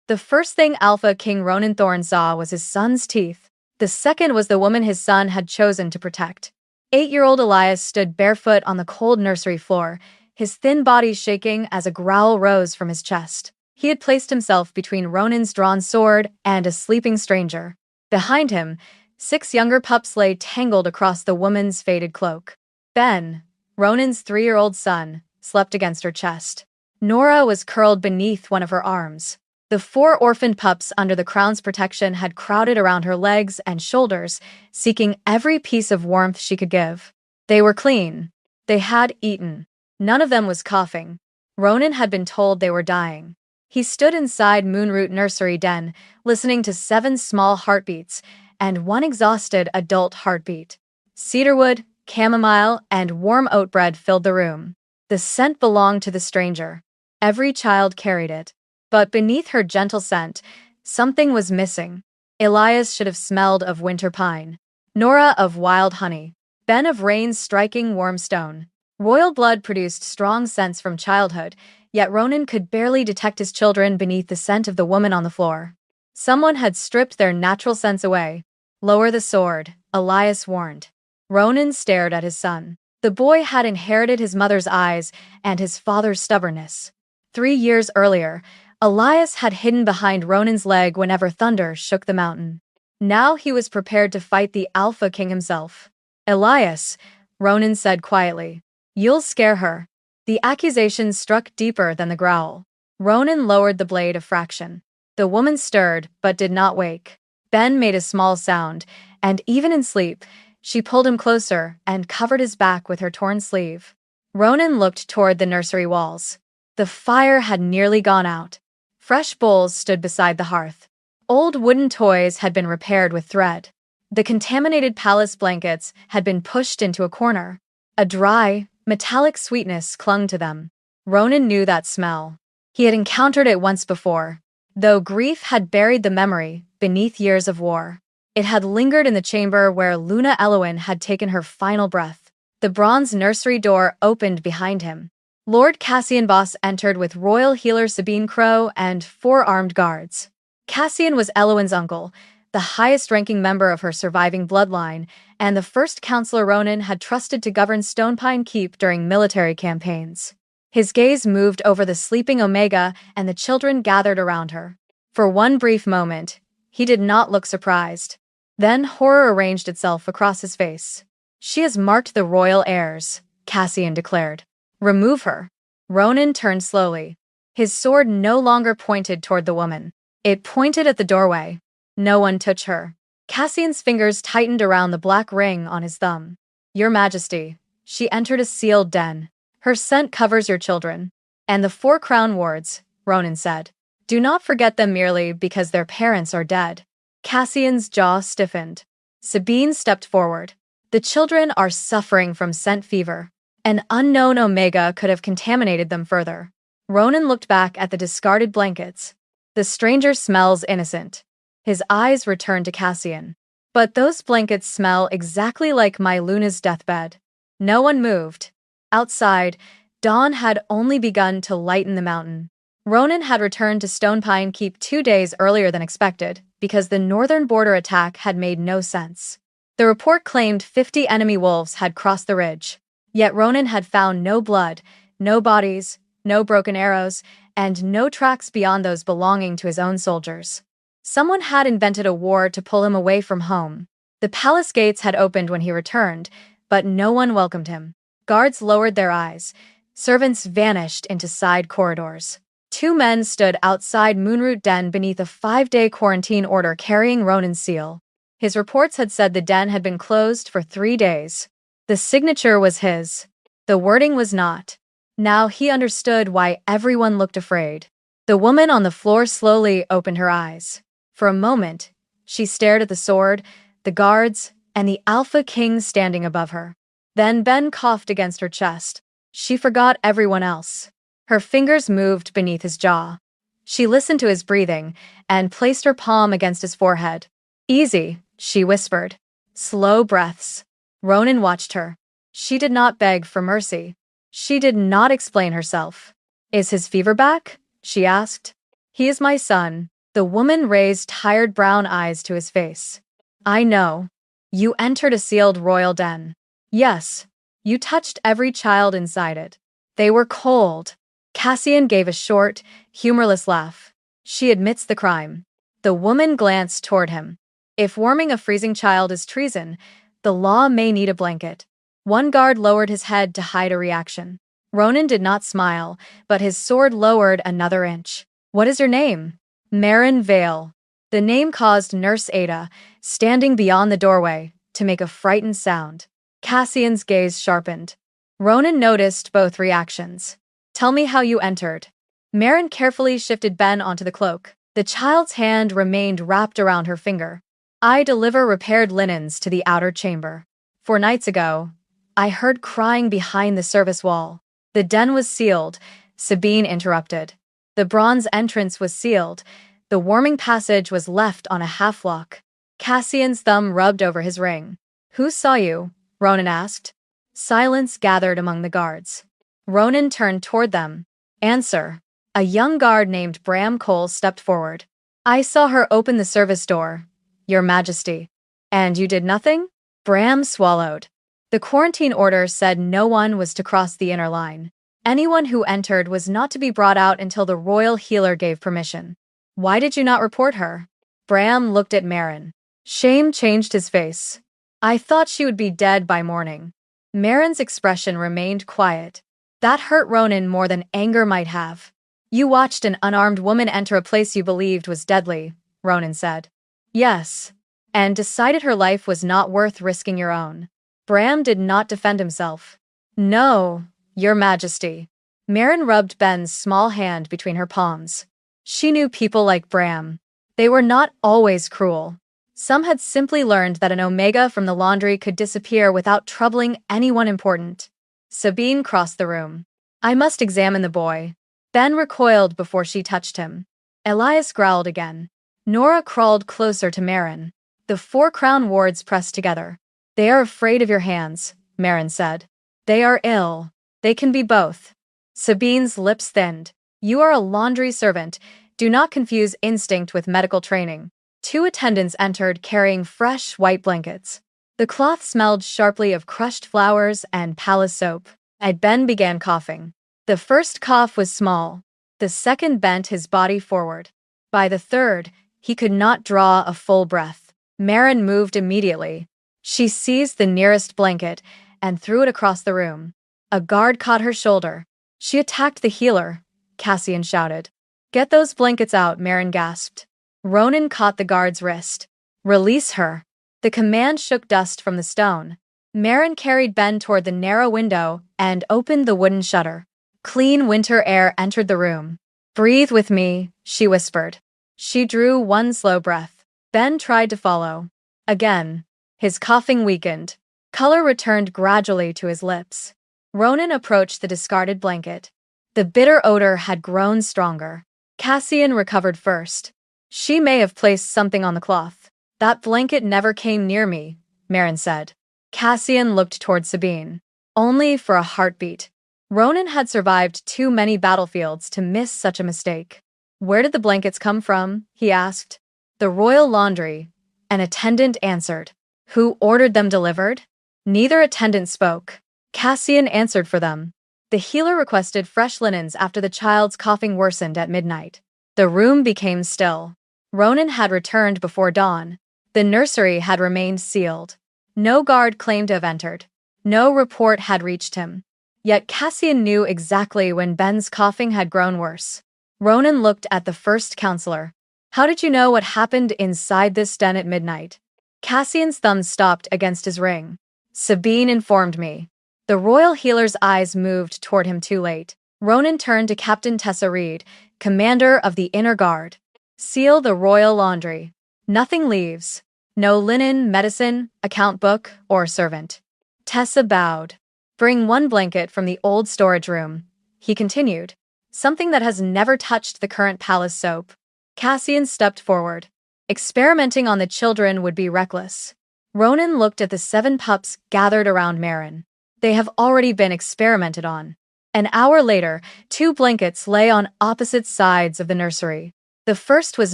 The first thing Alpha King Ronan Thorn saw was his son's teeth. The second was the woman his son had chosen to protect. 8-year-old Elias stood barefoot on the cold nursery floor, his thin body shaking as a growl rose from his chest. He had placed himself between Ronan's drawn sword and a sleeping stranger. Behind him, 6 younger pups lay tangled across the woman's faded cloak. Ben, Ronan's 3-year-old son, slept against her chest. Nora was curled beneath one of her arms. The 4 orphaned pups under the crown's protection had crowded around her legs and shoulders, seeking every piece of warmth she could give. They were clean. They had eaten. None of them was coughing. Ronan had been told they were dying. He stood inside Moonroot Nursery Den, listening to 7 small heartbeats and 1 exhausted adult heartbeat. Cedarwood, chamomile, and warm oat bread filled the room. The scent belonged to the stranger. Every child carried it. But beneath her gentle scent, something was missing. Elias should have smelled of winter pine. Nora of wild honey. Ben of rain's striking warm stone. Royal blood produced strong scents from childhood, yet Ronan could barely detect his children beneath the scent of the woman on the floor. Someone had stripped their natural sense away. Lower the sword, Elias warned. Ronan stared at his son. The boy had inherited his mother's eyes and his father's stubbornness. 3 years earlier, Elias had hidden behind Ronan's leg whenever thunder shook the mountain. Now he was prepared to fight the Alpha King himself. Elias, Ronan said quietly, you'll scare her. The accusation struck deeper than the growl. Ronan lowered the blade a fraction. The woman stirred, but did not wake. Ben made a small sound, and even in sleep, she pulled him closer and covered his back with her torn sleeve. Ronan looked toward the nursery walls. The fire had nearly gone out. Fresh bowls stood beside the hearth. Old wooden toys had been repaired with thread. The contaminated palace blankets had been pushed into a corner. A dry, metallic sweetness clung to them. Ronan knew that smell. He had encountered it once before, though grief had buried the memory beneath years of war. It had lingered in the chamber where Luna Elowin had taken her final breath. The bronze nursery door opened behind him. Lord Cassian Voss entered with royal healer Sabine Crow and 4 armed guards. Cassian was Elowin's uncle, the highest-ranking member of her surviving bloodline, and the first counselor Ronan had trusted to govern Stonepine Keep during military campaigns. His gaze moved over the sleeping Omega and the children gathered around her. For one brief moment, he did not look surprised. Then horror arranged itself across his face. She has marked the royal heirs, Cassian declared. Remove her. Ronan turned slowly. His sword no longer pointed toward the woman. It pointed at the doorway. No one touch her. Cassian's fingers tightened around the black ring on his thumb. Your Majesty, she entered a sealed den. Her scent covers your children. And the 4 crown wards, Ronan said. Do not forget them merely because their parents are dead. Cassian's jaw stiffened. Sabine stepped forward. The children are suffering from scent fever. An unknown Omega could have contaminated them further. Ronan looked back at the discarded blankets. The stranger smells innocent. His eyes returned to Cassian. But those blankets smell exactly like my Luna's deathbed. No one moved. Outside, dawn had only begun to lighten the mountain. Ronan had returned to Stonepine Keep 2 days earlier than expected, because the northern border attack had made no sense. The report claimed 50 enemy wolves had crossed the ridge. Yet Ronan had found no blood, no bodies, no broken arrows, and no tracks beyond those belonging to his own soldiers. Someone had invented a war to pull him away from home. The palace gates had opened when he returned, but no one welcomed him. Guards lowered their eyes. Servants vanished into side corridors. 2 men stood outside Moonroot Den beneath a 5-day quarantine order carrying Ronan's seal. His reports had said the den had been closed for 3 days. The signature was his. The wording was not. Now he understood why everyone looked afraid. The woman on the floor slowly opened her eyes. For a moment, she stared at the sword, the guards, and the Alpha King standing above her. Then Ben coughed against her chest. She forgot everyone else. Her fingers moved beneath his jaw. She listened to his breathing and placed her palm against his forehead. Easy, she whispered. Slow breaths. Ronan watched her. She did not beg for mercy. She did not explain herself. Is his fever back? She asked. He is my son, The woman raised tired brown eyes to his face. I know. You entered a sealed royal den. Yes. You touched every child inside it. They were cold. Cassian gave a short, humorless laugh. She admits the crime. The woman glanced toward him. If warming a freezing child is treason, the law may need a blanket. One guard lowered his head to hide a reaction. Ronan did not smile, but his sword lowered another inch. What is your name? Marin Vale. The name caused Nurse Ada, standing beyond the doorway, to make a frightened sound. Cassian's gaze sharpened. Ronan noticed both reactions. Tell me how you entered. Marin carefully shifted Ben onto the cloak. The child's hand remained wrapped around her finger. I deliver repaired linens to the outer chamber. 4 nights ago, I heard crying behind the service wall. The den was sealed, Sabine interrupted. The bronze entrance was sealed. The warming passage was left on a half-lock. Cassian's thumb rubbed over his ring. Who saw you? Ronan asked. Silence gathered among the guards. Ronan turned toward them. Answer. A young guard named Bram Cole stepped forward. I saw her open the service door, Your Majesty. And you did nothing? Bram swallowed. The quarantine order said no one was to cross the inner line. Anyone who entered was not to be brought out until the royal healer gave permission. Why did you not report her? Bram looked at Marin. Shame changed his face. I thought she would be dead by morning. Marin's expression remained quiet. That hurt Ronan more than anger might have. You watched an unarmed woman enter a place you believed was deadly, Ronan said. Yes, and decided her life was not worth risking your own. Bram did not defend himself. No, Your Majesty. Marin rubbed Ben's small hand between her palms. She knew people like Bram. They were not always cruel. Some had simply learned that an omega from the laundry could disappear without troubling anyone important. Sabine crossed the room. I must examine the boy. Ben recoiled before she touched him. Elias growled again. Nora crawled closer to Marin. The 4 crown wards pressed together. They are afraid of your hands, Marin said. They are ill. They can be both. Sabine's lips thinned. You are a laundry servant. Do not confuse instinct with medical training. 2 attendants entered carrying fresh white blankets. The cloth smelled sharply of crushed flowers and palace soap. Ben began coughing. The first cough was small. The second bent his body forward. By the third, he could not draw a full breath. Marin moved immediately. She seized the nearest blanket and threw it across the room. A guard caught her shoulder. She attacked the healer, Cassian shouted. Get those blankets out, Marin gasped. Ronan caught the guard's wrist. Release her. The command shook dust from the stone. Marin carried Ben toward the narrow window and opened the wooden shutter. Clean winter air entered the room. Breathe with me, she whispered. She drew one slow breath. Ben tried to follow. Again. His coughing weakened. Color returned gradually to his lips. Ronan approached the discarded blanket. The bitter odor had grown stronger. Cassian recovered first. She may have placed something on the cloth. That blanket never came near me, Marin said. Cassian looked toward Sabine. Only for a heartbeat. Ronan had survived too many battlefields to miss such a mistake. Where did the blankets come from? He asked. The royal laundry. An attendant answered. Who ordered them delivered? Neither attendant spoke. Cassian answered for them. The healer requested fresh linens after the child's coughing worsened at midnight. The room became still. Ronan had returned before dawn. The nursery had remained sealed. No guard claimed to have entered. No report had reached him. Yet Cassian knew exactly when Ben's coughing had grown worse. Ronan looked at the first counselor. How did you know what happened inside this den at midnight? Cassian's thumb stopped against his ring. Sabine informed me. The royal healer's eyes moved toward him too late. Ronan turned to Captain Tessa Reed, commander of the inner guard. Seal the royal laundry. Nothing leaves. No linen, medicine, account book, or servant. Tessa bowed. Bring 1 blanket from the old storage room, he continued. Something that has never touched the current palace soap. Cassian stepped forward. Experimenting on the children would be reckless. Ronan looked at the 7 pups gathered around Marin. They have already been experimented on. An hour later, 2 blankets lay on opposite sides of the nursery. The first was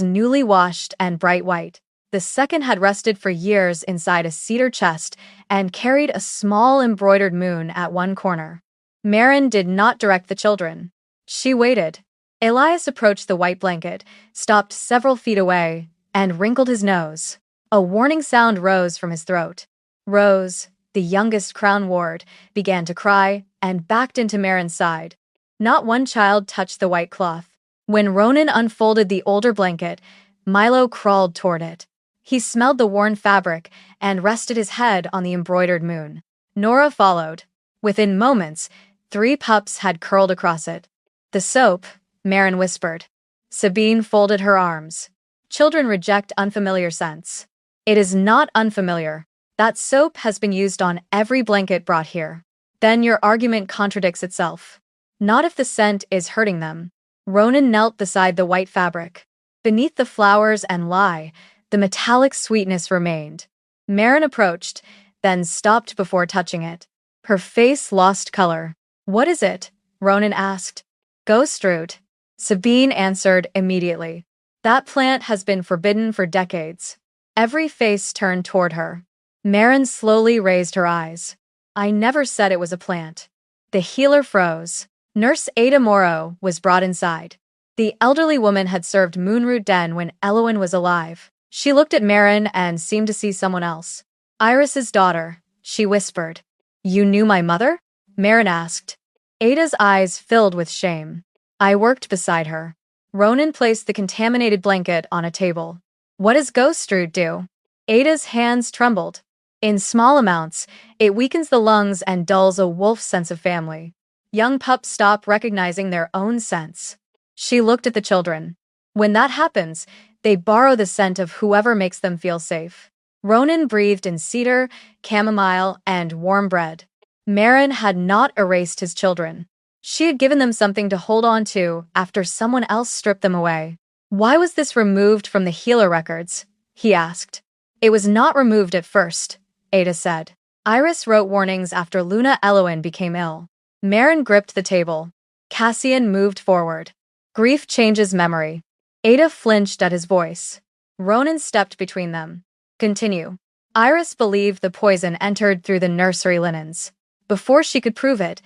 newly washed and bright white. The second had rested for years inside a cedar chest and carried a small embroidered moon at one corner. Marin did not direct the children. She waited. Elias approached the white blanket, stopped several feet away, and wrinkled his nose. A warning sound rose from his throat. Rose, the youngest crown ward, began to cry and backed into Marin's side. Not one child touched the white cloth. When Ronan unfolded the older blanket, Milo crawled toward it. He smelled the worn fabric and rested his head on the embroidered moon. Nora followed. Within moments, 3 pups had curled across it. "The soap," Marin whispered. Sabine folded her arms. "Children reject unfamiliar scents." "It is not unfamiliar. That soap has been used on every blanket brought here." "Then your argument contradicts itself." "Not if the scent is hurting them." Ronan knelt beside the white fabric. Beneath the flowers and lye, the metallic sweetness remained. Marin approached, then stopped before touching it. Her face lost color. "What is it?" Ronan asked. "Ghost root," Sabine answered immediately. "That plant has been forbidden for decades." Every face turned toward her. Marin slowly raised her eyes. "I never said it was a plant." The healer froze. Nurse Ada Morrow was brought inside. The elderly woman had served Moonroot Den when Elowen was alive. She looked at Marin and seemed to see someone else. "Iris's daughter," she whispered. "You knew my mother?" Marin asked. Ada's eyes filled with shame. "I worked beside her." Ronan placed the contaminated blanket on a table. "What does ghost root do?" Ada's hands trembled. "In small amounts, it weakens the lungs and dulls a wolf's sense of family. Young pups stop recognizing their own scents." She looked at the children. "When that happens, they borrow the scent of whoever makes them feel safe." Ronan breathed in cedar, chamomile, and warm bread. Marin had not erased his children. She had given them something to hold on to after someone else stripped them away. "Why was this removed from the healer records?" he asked. "It was not removed at first," Ada said. "Iris wrote warnings after Luna Elowen became ill." Marin gripped the table. Cassian moved forward. "Grief changes memory." Ada flinched at his voice. Ronan stepped between them. "Continue." Iris believed the poison entered through the nursery linens. Before she could prove it,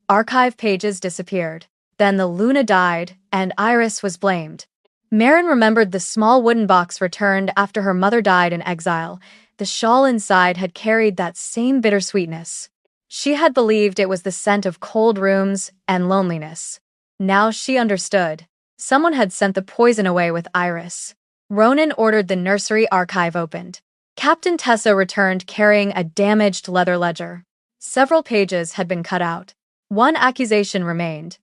archive pages disappeared. Then the Luna died, and Iris was blamed. Marin remembered the small wooden box returned after her mother died in exile. The shawl inside had carried that same bittersweetness. She had believed it was the scent of cold rooms and loneliness. Now she understood. Someone had sent the poison away with Iris. Ronan ordered the nursery archive opened. Captain Tessa returned carrying a damaged leather ledger. Several pages had been cut out. One accusation remained.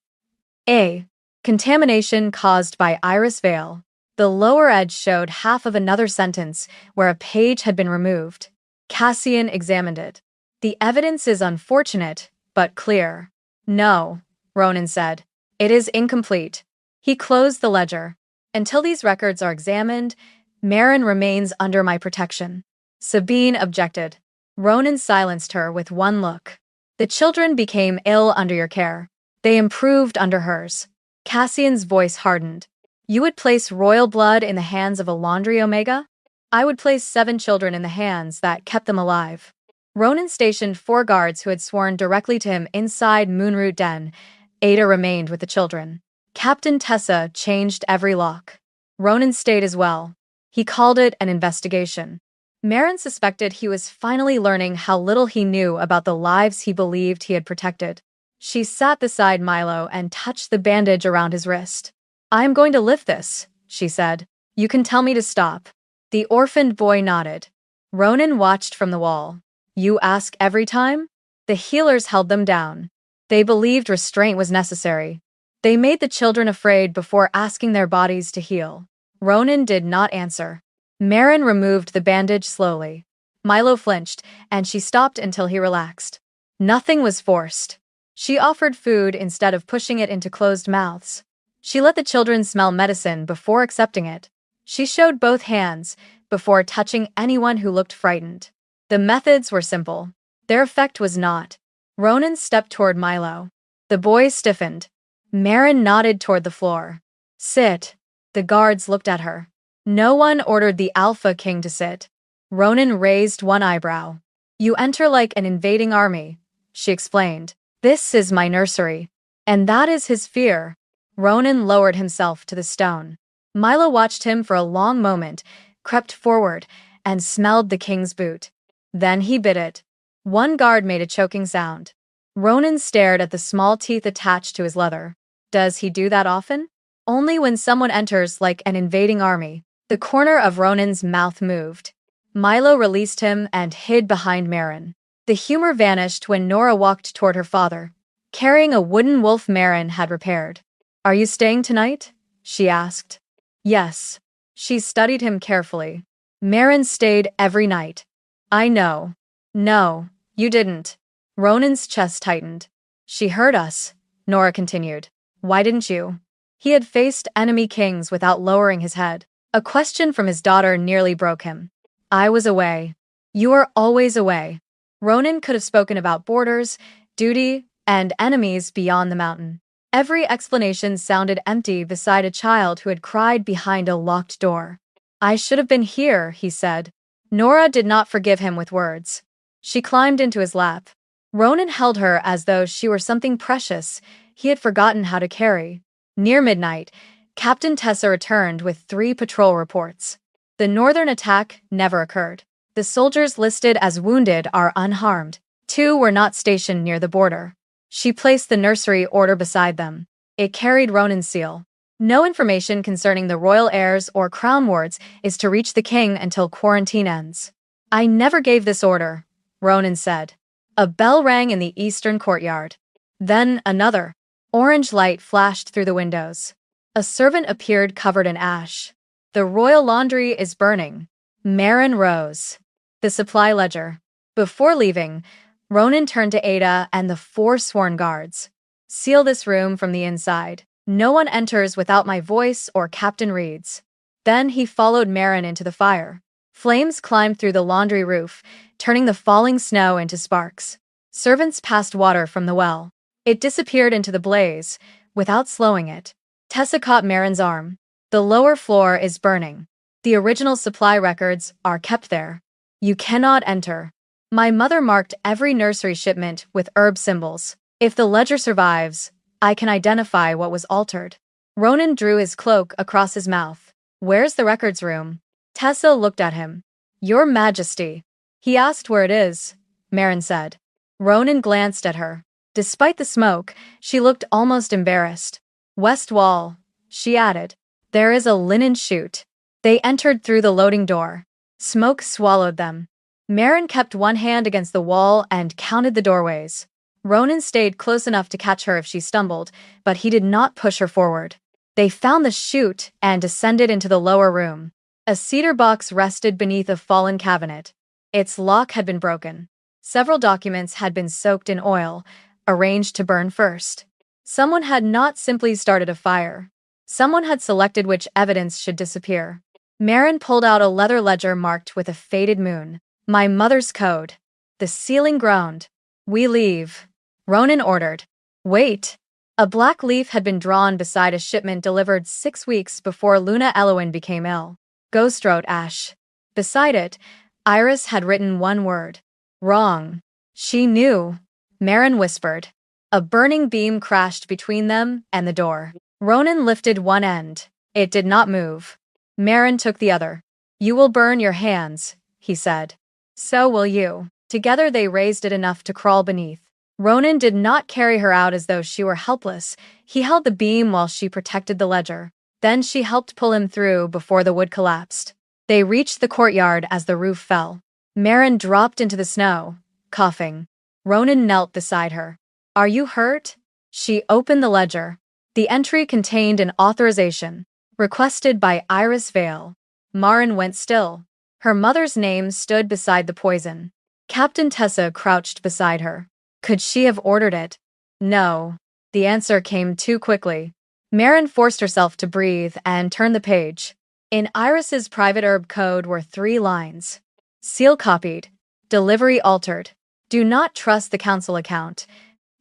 A. Contamination caused by Iris Vale. The lower edge showed half of another sentence where a page had been removed. Cassian examined it. "The evidence is unfortunate, but clear." "No," Ronan said. "It is incomplete." He closed the ledger. "Until these records are examined, Marin remains under my protection." Sabine objected. Ronan silenced her with one look. "The children became ill under your care. They improved under hers." Cassian's voice hardened. "You would place royal blood in the hands of a laundry omega? I would place 7 children in the hands that kept them alive." Ronan stationed 4 guards who had sworn directly to him inside Moonroot Den. Ada remained with the children. Captain Tessa changed every lock. Ronan stayed as well. He called it an investigation. Marin suspected he was finally learning how little he knew about the lives he believed he had protected. She sat beside Milo and touched the bandage around his wrist. "I am going to lift this," she said. "You can tell me to stop." The orphaned boy nodded. Ronan watched from the wall. "You ask every time?" The healers held them down. They believed restraint was necessary. They made the children afraid before asking their bodies to heal. Ronan did not answer. Marin removed the bandage slowly. Milo flinched, and she stopped until he relaxed. Nothing was forced. She offered food instead of pushing it into closed mouths. She let the children smell medicine before accepting it. She showed both hands before touching anyone who looked frightened. The methods were simple. Their effect was not. Ronan stepped toward Milo. The boy stiffened. Marin nodded toward the floor. "Sit." The guards looked at her. No one ordered the Alpha King to sit. Ronan raised one eyebrow. You enter like an invading army, she explained. This is my nursery. And that is his fear. Ronan lowered himself to the stone. Milo watched him for a long moment, crept forward, and smelled the king's boot. Then he bit it. One guard made a choking sound. Ronan stared at the small teeth attached to his leather. Does he do that often? Only when someone enters like an invading army. The corner of Ronan's mouth moved. Milo released him and hid behind Marin. The humor vanished when Nora walked toward her father, carrying a wooden wolf Marin had repaired. Are you staying tonight? She asked. Yes. She studied him carefully. Marin stayed every night. I know. No, you didn't. Ronan's chest tightened. She heard us, Nora continued. Why didn't you? He had faced enemy kings without lowering his head. A question from his daughter nearly broke him. I was away. You are always away. Ronan could have spoken about borders, duty, and enemies beyond the mountain. Every explanation sounded empty beside a child who had cried behind a locked door. I should have been here, he said. Nora did not forgive him with words. She climbed into his lap. Ronan held her as though she were something precious he had forgotten how to carry. Near midnight, Captain Tessa returned with 3 patrol reports. The northern attack never occurred. The soldiers listed as wounded are unharmed. 2 were not stationed near the border. She placed the nursery order beside them. It carried Ronan's seal. No information concerning the royal heirs or crown wards is to reach the king until quarantine ends. I never gave this order, Ronan said. A bell rang in the eastern courtyard. Then another. Orange light flashed through the windows. A servant appeared covered in ash. The royal laundry is burning. Marin rose. The supply ledger. Before leaving, Ronan turned to Ada and the 4 sworn guards. Seal this room from the inside. No one enters without my voice or Captain Reed's. Then he followed Marin into the fire. Flames climbed through the laundry roof, turning the falling snow into sparks. Servants passed water from the well. It disappeared into the blaze, without slowing it. Tessa caught Marin's arm. The lower floor is burning. The original supply records are kept there. You cannot enter. My mother marked every nursery shipment with herb symbols. If the ledger survives, I can identify what was altered. Ronan drew his cloak across his mouth. Where's the records room? Tessa looked at him. Your Majesty. He asked where it is, Marin said. Ronan glanced at her. Despite the smoke, she looked almost embarrassed. West wall, she added. There is a linen chute. They entered through the loading door. Smoke swallowed them. Marin kept one hand against the wall and counted the doorways. Ronan stayed close enough to catch her if she stumbled, but he did not push her forward. They found the chute and descended into the lower room. A cedar box rested beneath a fallen cabinet. Its lock had been broken. Several documents had been soaked in oil, arranged to burn first. Someone had not simply started a fire. Someone had selected which evidence should disappear. Marin pulled out a leather ledger marked with a faded moon. My mother's code. The ceiling groaned. We leave. Ronan ordered. Wait. A black leaf had been drawn beside a shipment delivered 6 weeks before Luna Elowin became ill. Ghost wrote Ash. Beside it, Iris had written one word. Wrong. She knew. Marin whispered. A burning beam crashed between them and the door. Ronan lifted one end. It did not move. Marin took the other. You will burn your hands, he said. So will you. Together they raised it enough to crawl beneath. Ronan did not carry her out as though she were helpless. He held the beam while she protected the ledger. Then she helped pull him through before the wood collapsed. They reached the courtyard as the roof fell. Marin dropped into the snow, coughing. Ronan knelt beside her. Are you hurt? She opened the ledger. The entry contained an authorization, requested by Iris Vale. Marin went still. Her mother's name stood beside the poison. Captain Tessa crouched beside her. Could she have ordered it? No. The answer came too quickly. Marin forced herself to breathe and turned the page. In Iris's private herb code were 3 lines. Seal copied. Delivery altered. Do not trust the council account.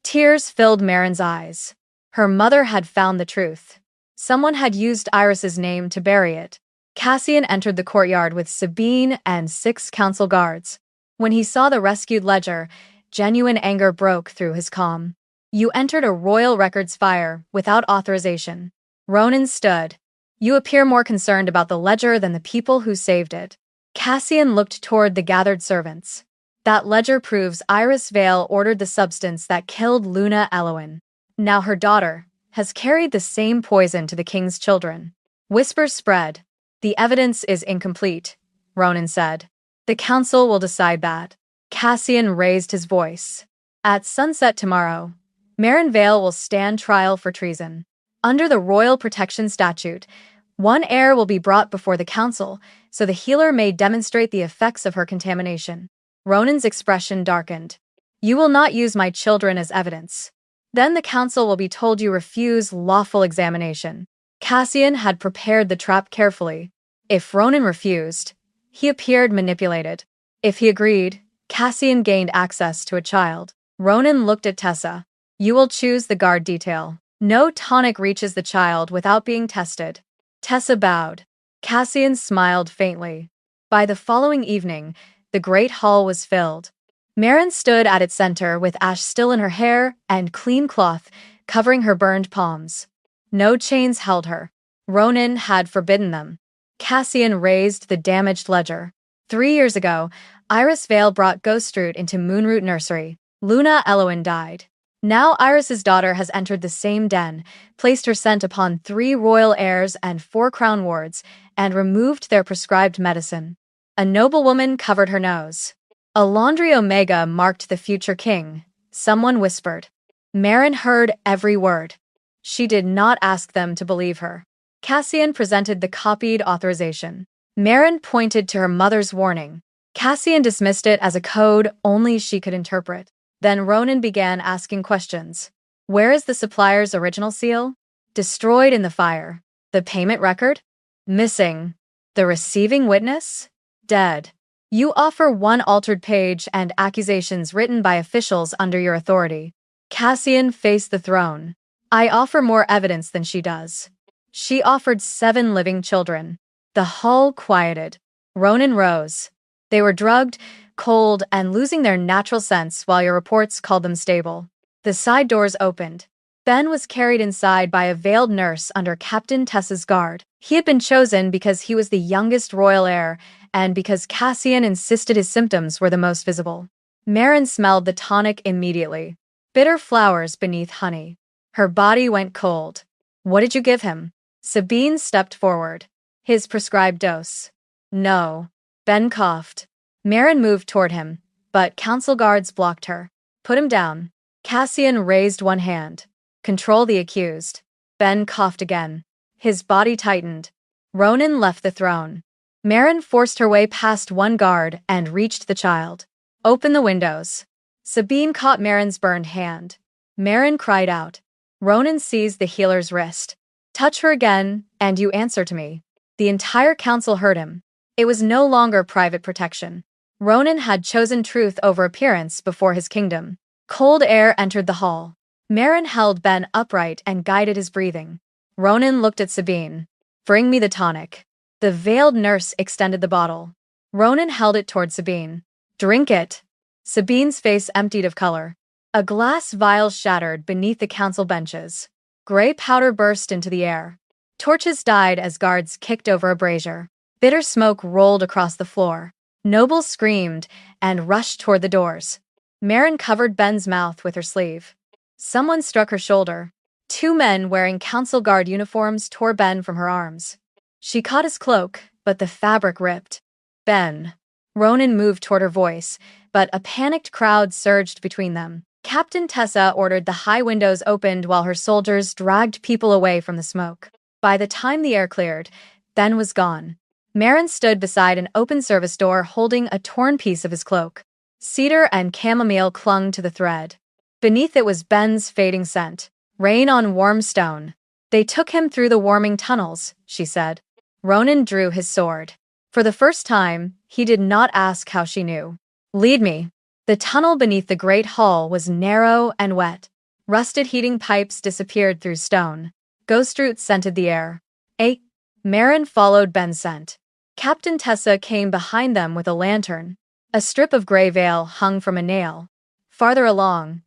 Tears filled Marin's eyes. Her mother had found the truth. Someone had used Iris's name to bury it. Cassian entered the courtyard with Sabine and 6 council guards. When he saw the rescued ledger, genuine anger broke through his calm. You entered a royal records fire without authorization. Ronan stood. You appear more concerned about the ledger than the people who saved it. Cassian looked toward the gathered servants. That ledger proves Iris Vale ordered the substance that killed Luna Eloin. Now her daughter has carried the same poison to the king's children. Whispers spread. The evidence is incomplete, Ronan said. The council will decide that. Cassian raised his voice. At sunset tomorrow, Meryn Vale will stand trial for treason. Under the Royal Protection Statute, one heir will be brought before the council so the healer may demonstrate the effects of her contamination. Ronan's expression darkened. You will not use my children as evidence. Then the council will be told you refuse lawful examination. Cassian had prepared the trap carefully. If Ronan refused, he appeared manipulated. If he agreed, Cassian gained access to a child. Ronan looked at Tessa. You will choose the guard detail. No tonic reaches the child without being tested. Tessa bowed. Cassian smiled faintly. By the following evening, the great hall was filled. Meryn stood at its center with ash still in her hair and clean cloth covering her burned palms. No chains held her. Ronan had forbidden them. Cassian raised the damaged ledger. 3 years ago, Iris Vale brought Ghostrude into Moonroot Nursery. Luna Eloin died. Now Iris's daughter has entered the same den, placed her scent upon 3 royal heirs and 4 crown wards, and removed their prescribed medicine. A noblewoman covered her nose. A laundry omega marked the future king, someone whispered. Meryn heard every word. She did not ask them to believe her. Cassian presented the copied authorization. Meryn pointed to her mother's warning. Cassian dismissed it as a code only she could interpret. Then Ronan began asking questions. Where is the supplier's original seal? Destroyed in the fire. The payment record? Missing. The receiving witness? Dead. You offer one altered page and accusations written by officials under your authority. Cassian faced the throne. I offer more evidence than she does. She offered 7 living children. The hall quieted. Ronan rose. They were drugged, cold, and losing their natural sense while your reports called them stable. The side doors opened. Ben was carried inside by a veiled nurse under Captain Tessa's guard. He had been chosen because he was the youngest royal heir and because Cassian insisted his symptoms were the most visible. Meryn smelled the tonic immediately. Bitter flowers beneath honey. Her body went cold. What did you give him? Sabine stepped forward. His prescribed dose. No. Ben coughed. Meryn moved toward him, but council guards blocked her. Put him down. Cassian raised one hand. Control the accused. Ben coughed again. His body tightened. Ronan left the throne. Meryn forced her way past one guard and reached the child. Open the windows. Sabine caught Meryn's burned hand. Meryn cried out. Ronan seized the healer's wrist. Touch her again, and you answer to me. The entire council heard him. It was no longer private protection. Ronan had chosen truth over appearance before his kingdom. Cold air entered the hall. Meryn held Ben upright and guided his breathing. Ronan looked at Sabine. Bring me the tonic. The veiled nurse extended the bottle. Ronan held it toward Sabine. Drink it. Sabine's face emptied of color. A glass vial shattered beneath the council benches. Gray powder burst into the air. Torches died as guards kicked over a brazier. Bitter smoke rolled across the floor. Nobles screamed and rushed toward the doors. Meryn covered Ben's mouth with her sleeve. Someone struck her shoulder. 2 men wearing council guard uniforms tore Ben from her arms. She caught his cloak, but the fabric ripped. Ben. Ronan moved toward her voice, but a panicked crowd surged between them. Captain Tessa ordered the high windows opened while her soldiers dragged people away from the smoke. By the time the air cleared, Ben was gone. Meryn stood beside an open service door holding a torn piece of his cloak. Cedar and chamomile clung to the thread. Beneath it was Ben's fading scent. Rain on warm stone. They took him through the warming tunnels, she said. Ronan drew his sword. For the first time, he did not ask how she knew. Lead me. The tunnel beneath the great hall was narrow and wet. Rusted heating pipes disappeared through stone. Ghost roots scented the air. 8. Marin followed Ben's scent. Captain Tessa came behind them with a lantern. A strip of gray veil hung from a nail. Farther along,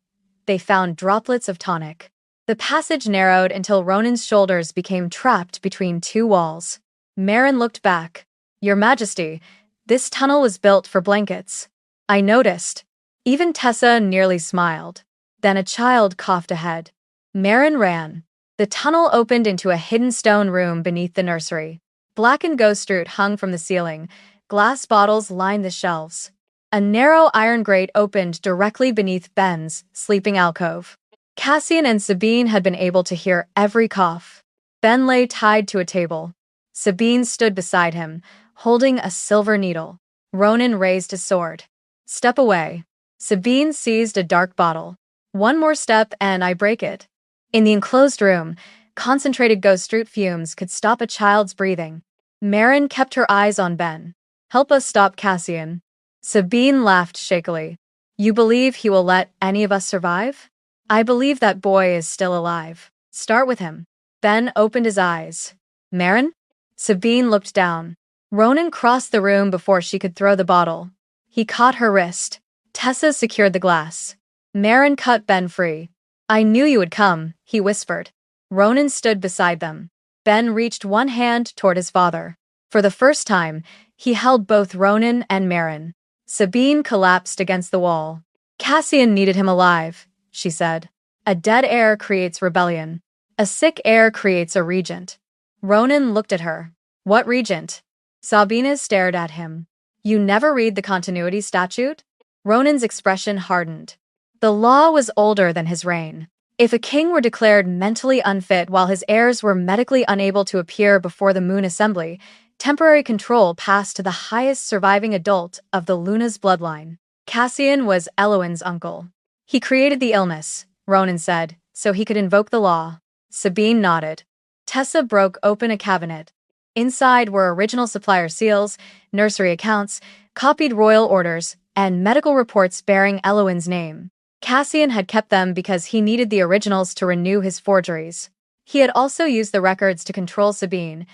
they found droplets of tonic. The passage narrowed until Ronan's shoulders became trapped between two walls. Marin looked back. Your Majesty, this tunnel was built for blankets. I noticed. Even Tessa nearly smiled. Then a child coughed ahead. Marin ran. The tunnel opened into a hidden stone room beneath the nursery. Blackened ghost root hung from the ceiling. Glass bottles lined the shelves. A narrow iron grate opened directly beneath Ben's sleeping alcove. Cassian and Sabine had been able to hear every cough. Ben lay tied to a table. Sabine stood beside him, holding a silver needle. Ronan raised his sword. Step away. Sabine seized a dark bottle. One more step and I break it. In the enclosed room, concentrated ghost root fumes could stop a child's breathing. Marin kept her eyes on Ben. Help us stop Cassian. Sabine laughed shakily. You believe he will let any of us survive? I believe that boy is still alive. Start with him. Ben opened his eyes. Marin? Sabine looked down. Ronan crossed the room before she could throw the bottle. He caught her wrist. Tessa secured the glass. Marin cut Ben free. I knew you would come, he whispered. Ronan stood beside them. Ben reached one hand toward his father. For the first time, he held both Ronan and Marin. Sabine collapsed against the wall. Cassian needed him alive, she said. A dead heir creates rebellion. A sick heir creates a regent. Ronan looked at her. What regent? Sabine stared at him. You never read the continuity statute? Ronan's expression hardened. The law was older than his reign. If a king were declared mentally unfit while his heirs were medically unable to appear before the Moon Assembly, temporary control passed to the highest surviving adult of the Luna's bloodline. Cassian was Eloin's uncle. He created the illness, Ronan said, so he could invoke the law. Sabine nodded. Tessa broke open a cabinet. Inside were original supplier seals, nursery accounts, copied royal orders, and medical reports bearing Eloin's name. Cassian had kept them because he needed the originals to renew his forgeries. He had also used the records to control Sabine.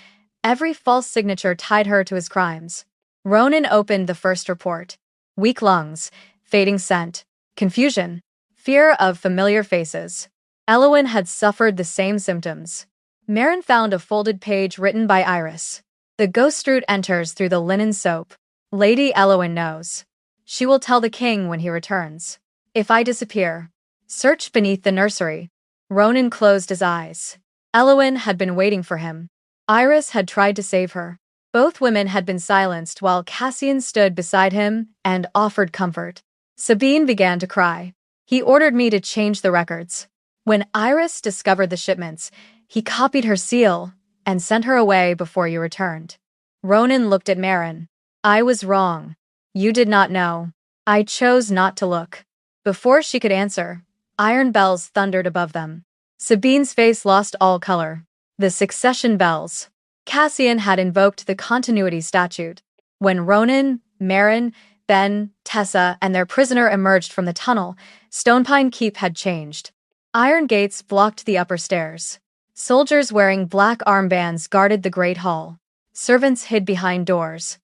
Every false signature tied her to his crimes. Ronan opened the first report. Weak lungs, fading scent, confusion, fear of familiar faces. Eloin had suffered the same symptoms. Marin found a folded page written by Iris. The ghost root enters through the linen soap. Lady Eloin knows. She will tell the king when he returns. If I disappear, search beneath the nursery. Ronan closed his eyes. Eloin had been waiting for him. Iris had tried to save her. Both women had been silenced while Cassian stood beside him and offered comfort. Sabine began to cry. He ordered me to change the records. When Iris discovered the shipments, he copied her seal and sent her away before you returned. Ronan looked at Marin. I was wrong. You did not know. I chose not to look. Before she could answer, iron bells thundered above them. Sabine's face lost all color. The succession bells. Cassian had invoked the continuity statute. When Ronan, Marin, Ben, Tessa, and their prisoner emerged from the tunnel, Stonepine Keep had changed. Iron gates blocked the upper stairs. Soldiers wearing black armbands guarded the Great Hall. Servants hid behind doors.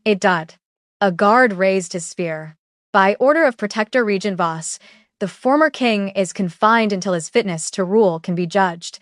It died. A guard raised his spear. By order of Protector Regent Voss, the former king is confined until his fitness to rule can be judged.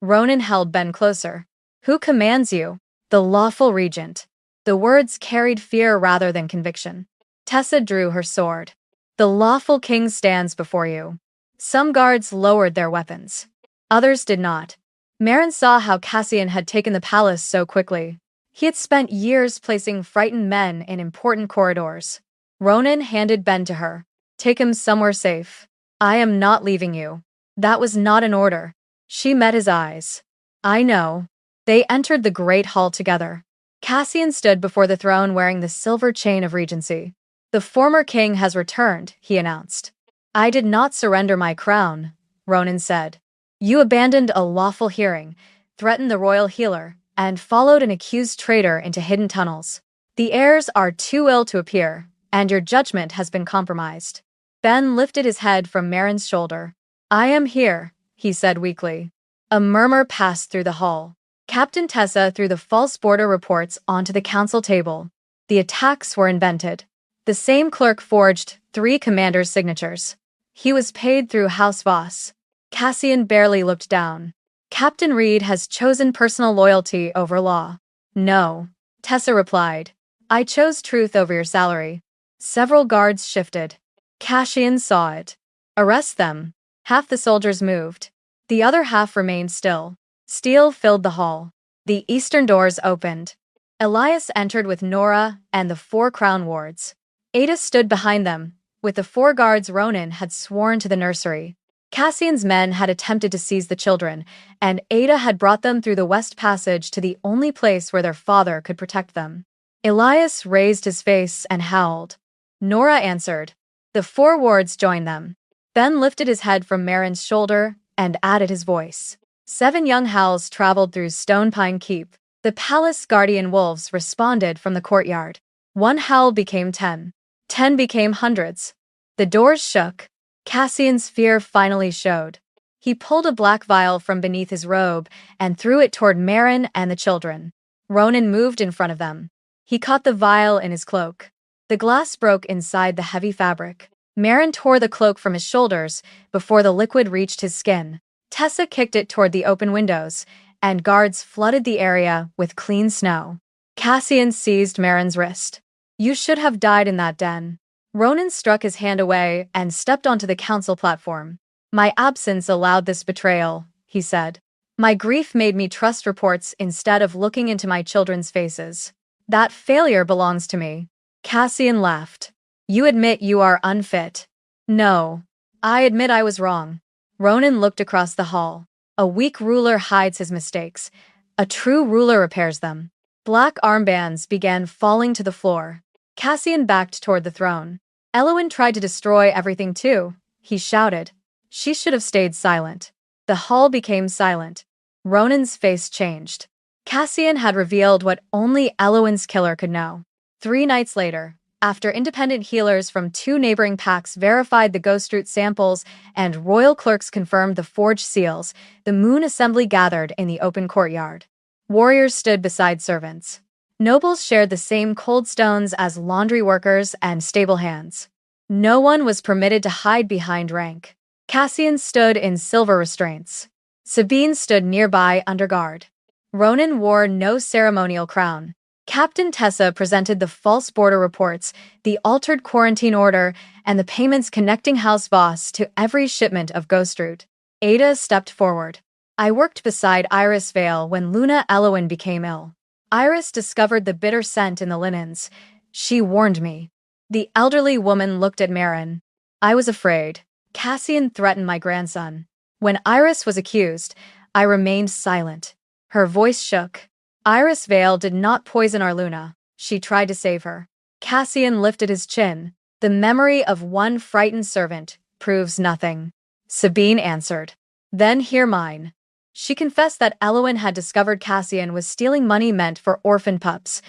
Ronan held Ben closer. Who commands you? The lawful regent. The words carried fear rather than conviction. Tessa drew her sword. The lawful king stands before you. Some guards lowered their weapons. Others did not. Marin saw how Cassian had taken the palace so quickly. He had spent years placing frightened men in important corridors. Ronan handed Ben to her. Take him somewhere safe. I am not leaving you. That was not an order. She met his eyes. I know. They entered the Great Hall together. Cassian stood before the throne wearing the silver chain of regency. The former king has returned, he announced. I did not surrender my crown, Ronan said. You abandoned a lawful hearing, threatened the royal healer, and followed an accused traitor into hidden tunnels. The heirs are too ill to appear, and your judgment has been compromised. Ben lifted his head from Marin's shoulder. I am here, he said weakly. A murmur passed through the hall. Captain Tessa threw the false border reports onto the council table. The attacks were invented. The same clerk forged 3 commanders' signatures. He was paid through House Voss. Cassian barely looked down. Captain Reed has chosen personal loyalty over law. No, Tessa replied. I chose truth over your salary. Several guards shifted. Cassian saw it. Arrest them. Half the soldiers moved. The other half remained still. Steel filled the hall. The eastern doors opened. Elias entered with Nora and the 4 crown wards. Ada stood behind them. With the 4 guards Ronan had sworn to the nursery. Cassian's men had attempted to seize the children, and Ada had brought them through the west passage to the only place where their father could protect them. Elias raised his face and howled. Nora answered. The 4 wards joined them. Ben lifted his head from Marin's shoulder and added his voice. 7 young howls traveled through Stonepine Keep. The palace guardian wolves responded from the courtyard. 1 howl became 10. 10 became hundreds. The doors shook. Cassian's fear finally showed. He pulled a black vial from beneath his robe and threw it toward Marin and the children. Ronan moved in front of them. He caught the vial in his cloak. The glass broke inside the heavy fabric. Marin tore the cloak from his shoulders before the liquid reached his skin. Tessa kicked it toward the open windows, and guards flooded the area with clean snow. Cassian seized Marin's wrist. You should have died in that den. Ronan struck his hand away and stepped onto the council platform. My absence allowed this betrayal, he said. My grief made me trust reports instead of looking into my children's faces. That failure belongs to me. Cassian laughed. You admit you are unfit. No. I admit I was wrong. Ronan looked across the hall. A weak ruler hides his mistakes. A true ruler repairs them. Black armbands began falling to the floor. Cassian backed toward the throne. Elowyn tried to destroy everything too, he shouted. She should have stayed silent. The hall became silent. Ronan's face changed. Cassian had revealed what only Elowyn's killer could know. 3 nights later, after independent healers from 2 neighboring packs verified the ghost root samples and royal clerks confirmed the forged seals, the Moon Assembly gathered in the open courtyard. Warriors stood beside servants. Nobles shared the same cold stones as laundry workers and stable hands. No one was permitted to hide behind rank. Cassian stood in silver restraints. Sabine stood nearby under guard. Ronan wore no ceremonial crown. Captain Tessa presented the false border reports, the altered quarantine order, and the payments connecting House Voss to every shipment of ghost root. Ada stepped forward. I worked beside Iris Vale when Luna Elowyn became ill. Iris discovered the bitter scent in the linens. She warned me. The elderly woman looked at Marin. I was afraid. Cassian threatened my grandson. When Iris was accused, I remained silent. Her voice shook. Iris Vale did not poison our Luna. She tried to save her. Cassian lifted his chin. The memory of one frightened servant proves nothing. Sabine answered. Then hear mine. She confessed that Elowyn had discovered Cassian was stealing money meant for orphan pups.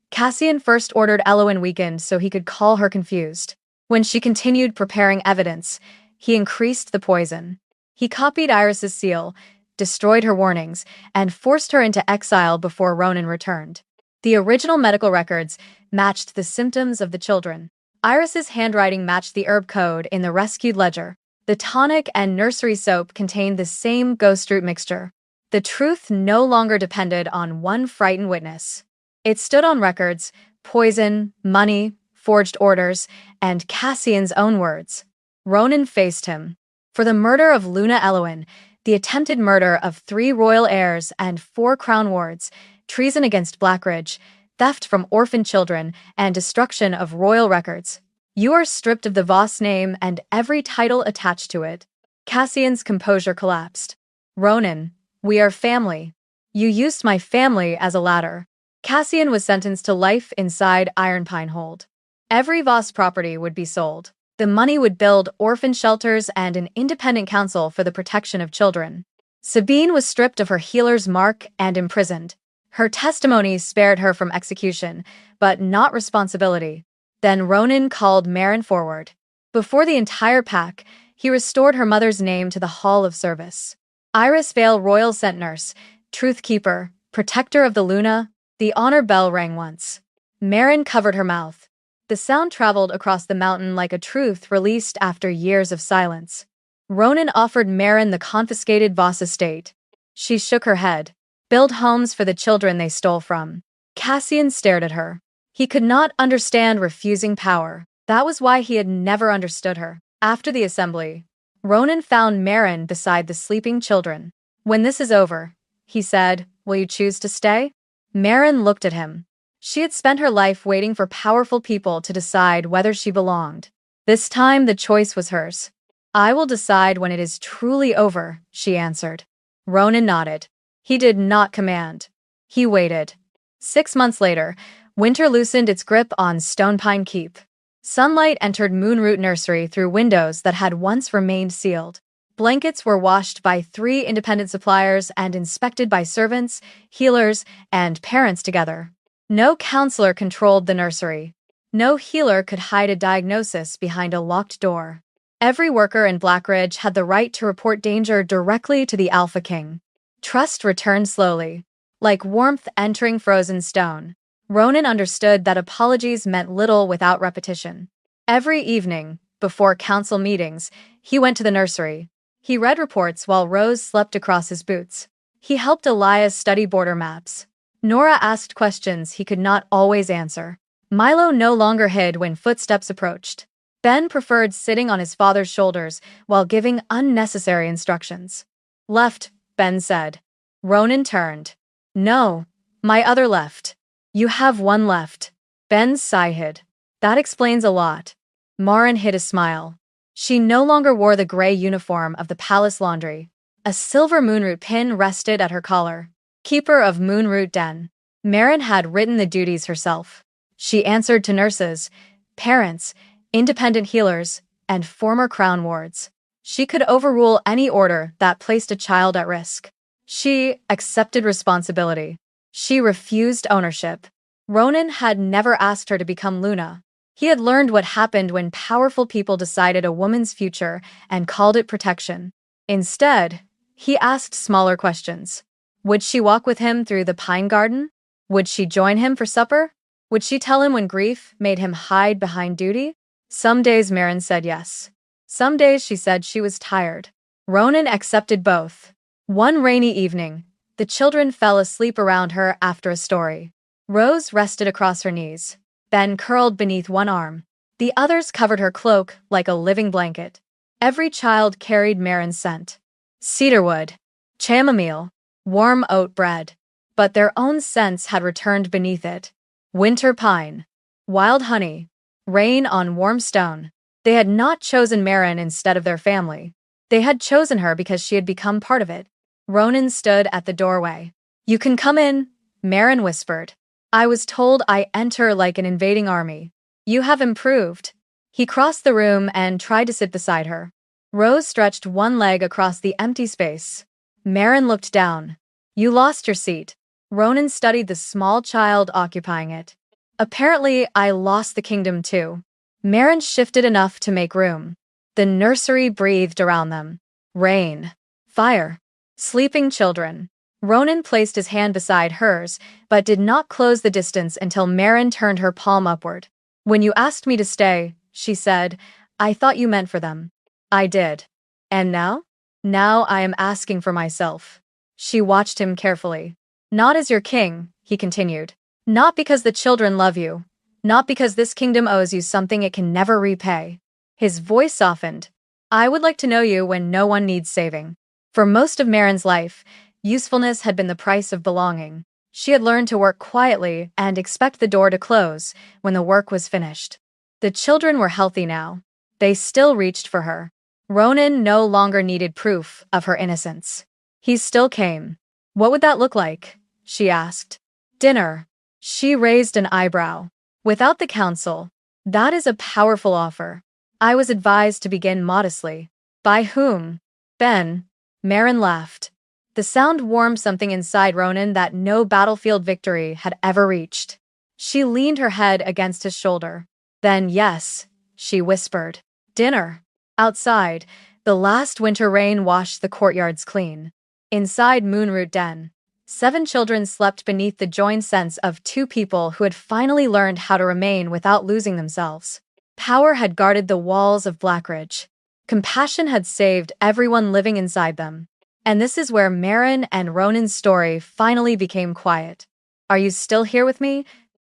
Cassian first ordered Elowyn weakened so he could call her confused. When she continued preparing evidence, he increased the poison. He copied Iris's seal, destroyed her warnings, and forced her into exile before Ronan returned. The original medical records matched the symptoms of the children. Iris's handwriting matched the herb code in the rescued ledger. The tonic and nursery soap contained the same ghost root mixture. The truth no longer depended on one frightened witness. It stood on records, poison, money, forged orders, and Cassian's own words. Ronan faced him. For the murder of Luna Elowyn, the attempted murder of 3 royal heirs and 4 crown wards, treason against Blackridge, theft from orphan children, and destruction of royal records. You are stripped of the Voss name and every title attached to it. Cassian's composure collapsed. Ronan, we are family. You used my family as a ladder. Cassian was sentenced to life inside Ironpine Hold. Every Voss property would be sold. The money would build orphan shelters and an independent council for the protection of children. Sabine was stripped of her healer's mark and imprisoned. Her testimony spared her from execution, but not responsibility. Then Ronan called Marin forward. Before the entire pack, he restored her mother's name to the Hall of Service. Iris Vale Royal Scent Nurse, Truth Keeper, Protector of the Luna, the honor bell rang once. Marin covered her mouth. The sound traveled across the mountain like a truth released after years of silence. Ronan offered Marin the confiscated Voss estate. She shook her head. Build homes for the children they stole from. Cassian stared at her. He could not understand refusing power. That was why he had never understood her. After the assembly, Ronan found Marin beside the sleeping children. When this is over, he said, will you choose to stay? Marin looked at him. She had spent her life waiting for powerful people to decide whether she belonged. This time the choice was hers. I will decide when it is truly over, she answered. Ronan nodded. He did not command. He waited. 6 months later, winter loosened its grip on Stonepine Keep. Sunlight entered Moonroot Nursery through windows that had once remained sealed. Blankets were washed by 3 independent suppliers and inspected by servants, healers, and parents together. No counselor controlled the nursery. No healer could hide a diagnosis behind a locked door. Every worker in Blackridge had the right to report danger directly to the Alpha King. Trust returned slowly, like warmth entering frozen stone. Ronan understood that apologies meant little without repetition. Every evening, before council meetings, he went to the nursery. He read reports while Rose slept across his boots. He helped Elias study border maps. Nora asked questions he could not always answer. Milo no longer hid when footsteps approached. Ben preferred sitting on his father's shoulders while giving unnecessary instructions. Left, Ben said. Ronan turned. No, my other left. You have one left. Ben's sigh hid. That explains a lot. Marin hid a smile. She no longer wore the gray uniform of the palace laundry. A silver moonroot pin rested at her collar. Keeper of Moonroot Den. Marin had written the duties herself. She answered to nurses, parents, independent healers, and former crown wards. She could overrule any order that placed a child at risk. She accepted responsibility. She refused ownership. Ronan had never asked her to become Luna. He had learned what happened when powerful people decided a woman's future and called it protection. Instead, he asked smaller questions. Would she walk with him through the pine garden? Would she join him for supper? Would she tell him when grief made him hide behind duty? Some days Marin said yes. Some days she said she was tired. Ronan accepted both. One rainy evening, the children fell asleep around her after a story. Rose rested across her knees. Ben curled beneath one arm. The others covered her cloak like a living blanket. Every child carried Marin's scent. Cedarwood, chamomile, warm oat bread. But their own scents had returned beneath it. Winter pine, wild honey, rain on warm stone. They had not chosen Marin instead of their family. They had chosen her because she had become part of it. Ronan stood at the doorway. You can come in, Marin whispered. I was told I enter like an invading army. You have improved. He crossed the room and tried to sit beside her. Rose stretched one leg across the empty space. Marin looked down. You lost your seat. Ronan studied the small child occupying it. Apparently, I lost the kingdom too. Marin shifted enough to make room. The nursery breathed around them. Rain. Fire. Sleeping children. Ronan placed his hand beside hers, but did not close the distance until Marin turned her palm upward. When you asked me to stay, she said, I thought you meant for them. I did. And now? Now I am asking for myself. She watched him carefully. Not as your king, he continued. Not because the children love you. Not because this kingdom owes you something it can never repay. His voice softened. I would like to know you when no one needs saving. For most of Marin's life, usefulness had been the price of belonging. She had learned to work quietly and expect the door to close when the work was finished. The children were healthy now. They still reached for her. Ronan no longer needed proof of her innocence. He still came. What would that look like? She asked. Dinner. She raised an eyebrow. Without the council. That is a powerful offer. I was advised to begin modestly. By whom? Ben. Marin laughed. The sound warmed something inside Ronan that no battlefield victory had ever reached. She leaned her head against his shoulder. Then yes, she whispered. Dinner. Outside, the last winter rain washed the courtyards clean. Inside Moonroot Den, 7 children slept beneath the joined sense of 2 people who had finally learned how to remain without losing themselves. Power had guarded the walls of Blackridge. Compassion had saved everyone living inside them. And this is where Marin and Ronan's story finally became quiet. Are you still here with me?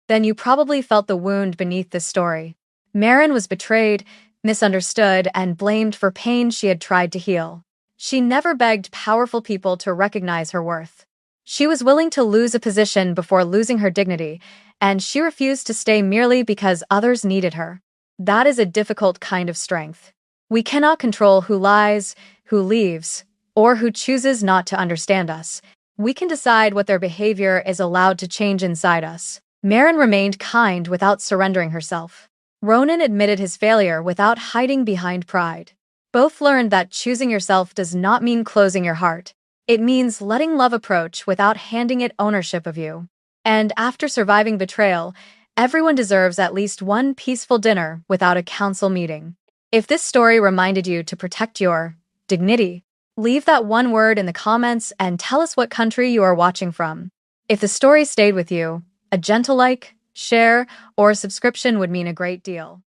Then you probably felt the wound beneath this story. Marin was betrayed, misunderstood, and blamed for pain she had tried to heal. She never begged powerful people to recognize her worth. She was willing to lose a position before losing her dignity, and she refused to stay merely because others needed her. That is a difficult kind of strength. We cannot control who lies, who leaves, or who chooses not to understand us. We can decide what their behavior is allowed to change inside us. Marin remained kind without surrendering herself. Ronan admitted his failure without hiding behind pride. Both learned that choosing yourself does not mean closing your heart. It means letting love approach without handing it ownership of you. And after surviving betrayal, everyone deserves at least one peaceful dinner without a council meeting. If this story reminded you to protect your dignity, leave that one word in the comments and tell us what country you are watching from. If the story stayed with you, a gentle like, share, or subscription would mean a great deal.